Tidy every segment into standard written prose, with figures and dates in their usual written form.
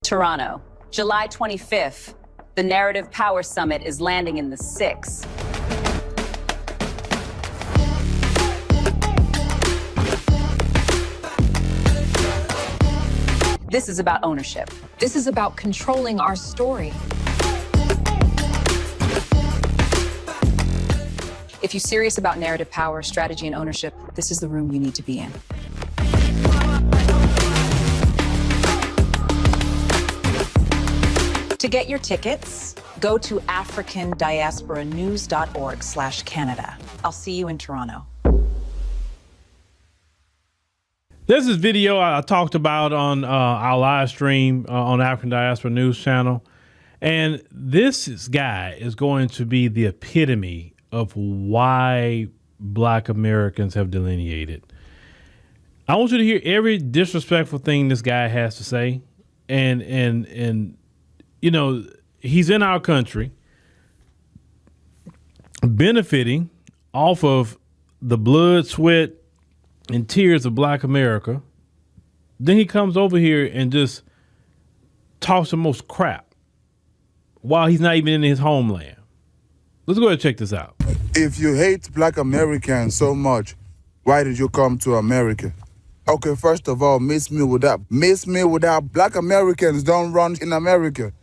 Toronto, July 25th. The Narrative Power Summit is landing in the 6. This is about ownership. This is about controlling our story. If you're serious about narrative power, strategy, and ownership, this is the room you need to be in. To get your tickets, go to africandiasporanews.org/Canada. I'll see you in Toronto. There's this video I talked about on our live stream on African Diaspora News Channel. And this guy is going to be the epitome of why Black Americans have delineated. I want you to hear every disrespectful thing this guy has to say. And you know, he's in our country benefiting off of the blood, sweat, and tears of Black America. Then he comes over here and just talks the most crap while he's not even in his homeland. Let's go ahead and check this out. If you hate Black Americans so much, why did you come to America? Okay, first of all, miss me with that. Black Americans don't run in America.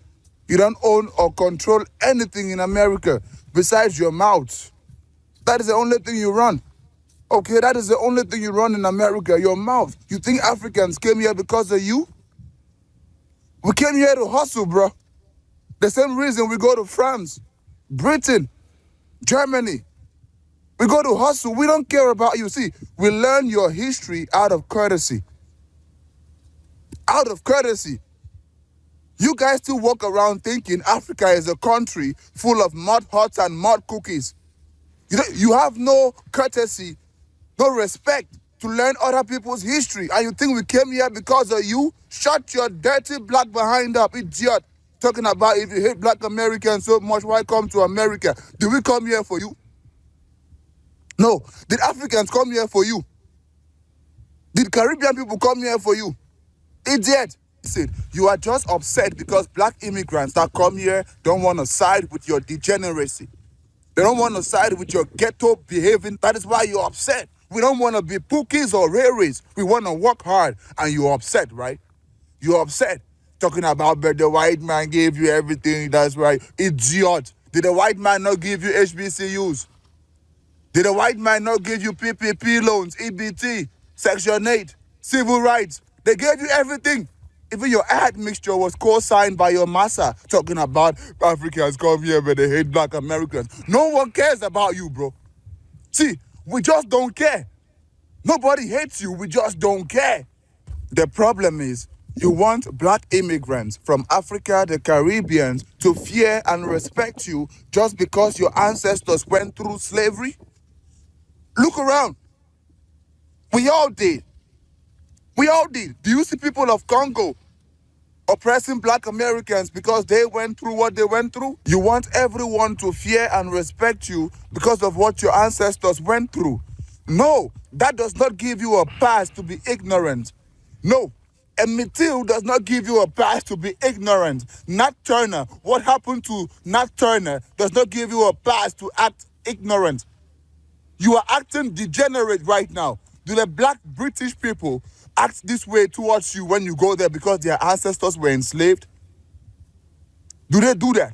You don't own or control anything in America besides your mouth. That is the only thing you run. Okay, that is the only thing you run in America, your mouth. You think Africans came here because of you? We came here to hustle, bro. The same reason we go to France, Britain, Germany. We go to hustle. We don't care about you. See, we learn your history out of courtesy. Out of courtesy. You guys still walk around thinking Africa is a country full of mud huts and mud cookies. You have no courtesy, no respect to learn other people's history. And you think we came here because of you? Shut your dirty black behind up, idiot. Talking about if you hate Black Americans so much, why come to America? Did we come here for you? No. Did Africans come here for you? Did Caribbean people come here for you? Idiot. Listen, you are just upset because Black immigrants that come here don't want to side with your degeneracy. They don't want to side with your ghetto behaving. That is why you're upset. We don't want to be pookies or raries. We want to work hard, and you're upset, right? You're upset. Talking about, but the white man gave you everything. That's right. Idiot. Did the white man not give you HBCUs? Did the white man not give you PPP loans, EBT, Section 8, civil rights? They gave you everything. Even your admixture was co-signed by your massa, talking about Africans come here but they hate Black Americans. No one cares about you, bro. See, we just don't care. Nobody hates you, we just don't care. The problem is, you want Black immigrants from Africa, the Caribbean, to fear and respect you just because your ancestors went through slavery? Look around. We all did. We all did. Do you see people of Congo oppressing Black Americans because they went through what they went through? You want everyone to fear and respect you because of what your ancestors went through. No, that does not give you a pass to be ignorant. No, Emmett Till does not give you a pass to be ignorant. Nat Turner, what happened to Nat Turner does not give you a pass to act ignorant. You are acting degenerate right now. Do the Black British people act this way towards you when you go there because their ancestors were enslaved? Do they do that?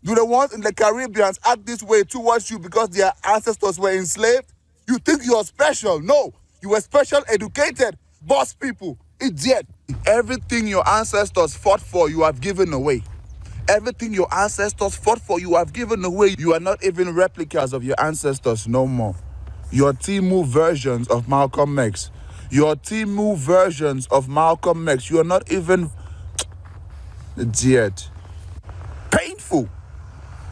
Do the ones in the Caribbean act this way towards you because their ancestors were enslaved? You think you're special? No, you were special educated boss people. Idiot. Everything your ancestors fought for, you have given away. Everything your ancestors fought for, you have given away. You are not even replicas of your ancestors no more. Your Timu versions of Malcolm X. Your Timu versions of Malcolm X. You are not even... Idiot. Painful.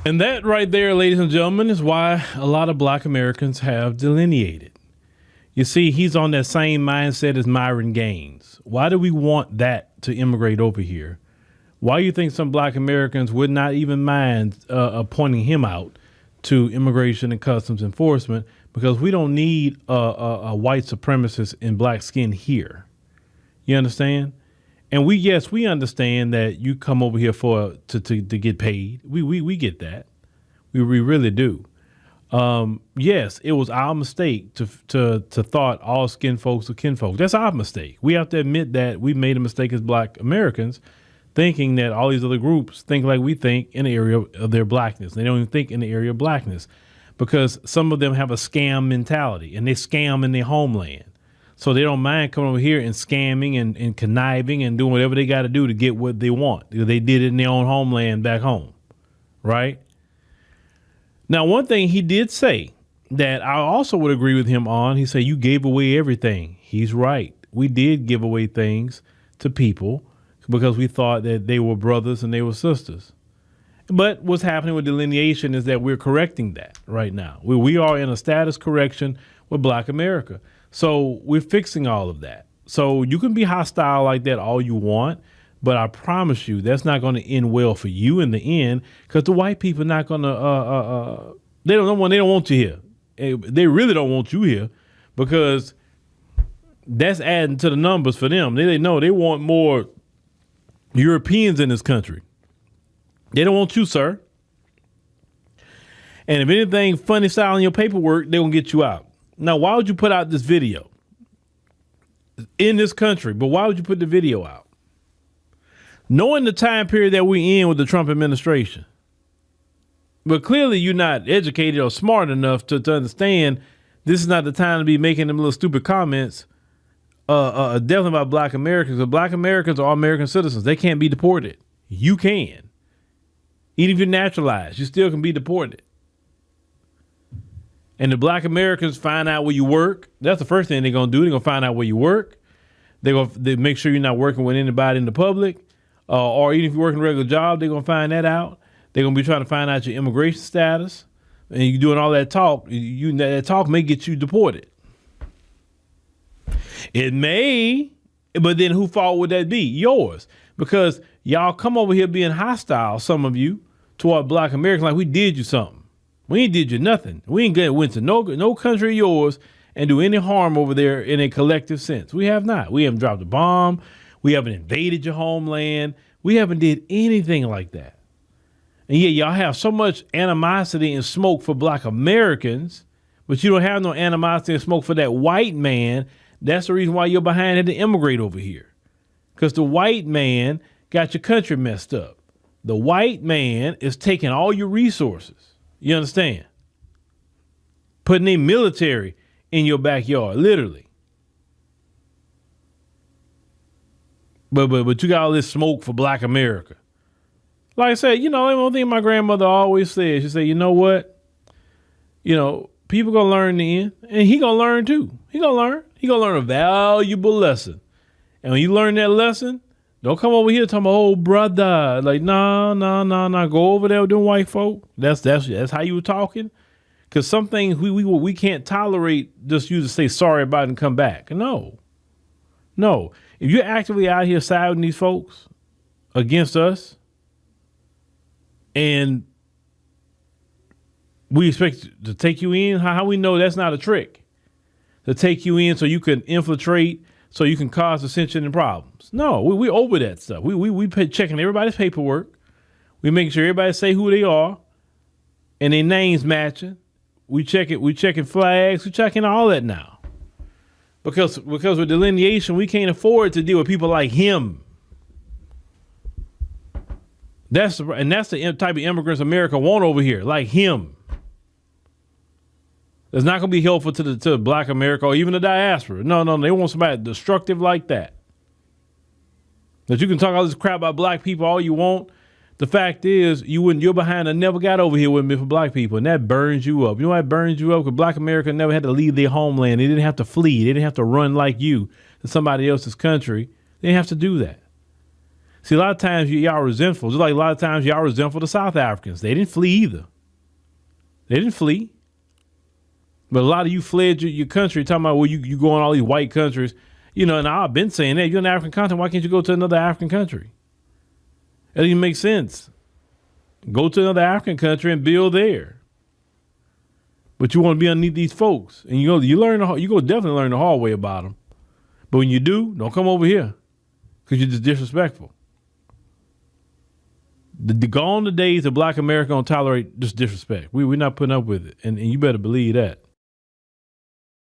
And that right there, ladies and gentlemen, is why a lot of Black Americans have delineated. You see, he's on that same mindset as Myron Gaines. Why do we want that to immigrate over here? Why do you think some Black Americans would not even mind pointing him out to Immigration and Customs Enforcement? Because we don't need a white supremacist in black skin here. You understand? And we understand that you come over here to get paid. We get that. We really do. Yes, it was our mistake to thought all skin folks are kinfolk. That's our mistake. We have to admit that we made a mistake as Black Americans, thinking that all these other groups think like we think in the area of their blackness. They don't even think in the area of blackness, because some of them have a scam mentality and they scam in their homeland. So they don't mind coming over here and scamming and conniving and doing whatever they got to do to get what they want. They did it in their own homeland back home, right? Now, one thing he did say that I also would agree with him on, he said, you gave away everything. He's right. We did give away things to people because we thought that they were brothers and they were sisters. But what's happening with delineation is that we're correcting that right now. We are in a status correction with Black America. So we're fixing all of that. So you can be hostile like that all you want, but I promise you that's not going to end well for you in the end, because the white people are not going to, they don't want you here. They really don't want you here, because that's adding to the numbers for them. They know they want more Europeans in this country. They don't want you, sir. And if anything funny style in your paperwork, they're going to get you out. Now, why would you put out this video in this country? But why would you put the video out? Knowing the time period that we're in with the Trump administration. But clearly you're not educated or smart enough to understand this is not the time to be making them little stupid comments, definitely about Black Americans. Because Black Americans are American citizens. They can't be deported. You can. Even if you're naturalized, you still can be deported. And the Black Americans find out where you work. That's the first thing they're going to do. They're going to find out where you work. They're going to make sure you're not working with anybody in the public. Or even if you're working a regular job, they're going to find that out. They're going to be trying to find out your immigration status. And you're doing all that talk. That talk may get you deported. It may, but then whose fault would that be? Yours. Because y'all come over here being hostile, some of you, toward Black Americans, like we did you something. We ain't did you nothing. We ain't went to no country of yours and do any harm over there in a collective sense. We have not. We haven't dropped a bomb. We haven't invaded your homeland. We haven't did anything like that. And yet y'all have so much animosity and smoke for Black Americans, but you don't have no animosity and smoke for that white man. That's the reason why you're behind had to immigrate over here. Because the white man got your country messed up. The white man is taking all your resources. You understand? Putting a military in your backyard, literally. But you got all this smoke for Black America. Like I said, the one thing my grandmother always said, she said, you know what? People gonna learn in the end, and he gonna learn too. He gonna learn a valuable lesson. And when you learn that lesson, don't come over here talking about, oh, brother. Like, no. Go over there with them white folk. That's how you were talking. Because some things we can't tolerate just you to say sorry about it and come back. No. If you're actively out here siding these folks against us, and we expect to take you in, how we know that's not a trick? To take you in so you can infiltrate, so you can cause dissension and problems. No, we over that stuff. We checking everybody's paperwork. We making sure everybody say who they are and their names matching. We checking flags. We checking all that now. Because with delineation, we can't afford to deal with people like him. That's the type of immigrants America want over here, like him. It's not going to be helpful to Black America or even the diaspora. No, they want somebody destructive like that. That you can talk all this crap about Black people all you want. The fact is, you're behind and never got over here with me for Black people, and that burns you up. You know why it burns you up? Because Black America never had to leave their homeland. They didn't have to flee. They didn't have to run like you to somebody else's country. They didn't have to do that. See, a lot of times y'all resentful. Just like a lot of times y'all resentful to South Africans. They didn't flee either. They didn't flee. But a lot of you fled your country, talking about, well, you go in all these white countries. And I've been saying that. You're in an African continent. Why can't you go to another African country? That doesn't even make sense. Go to another African country and build there. But you want to be underneath these folks. And you go definitely learn the hard way about them. But when you do, don't come over here. because you're just disrespectful. Gone the days of Black America don't tolerate just disrespect. We're not putting up with it, and you better believe that.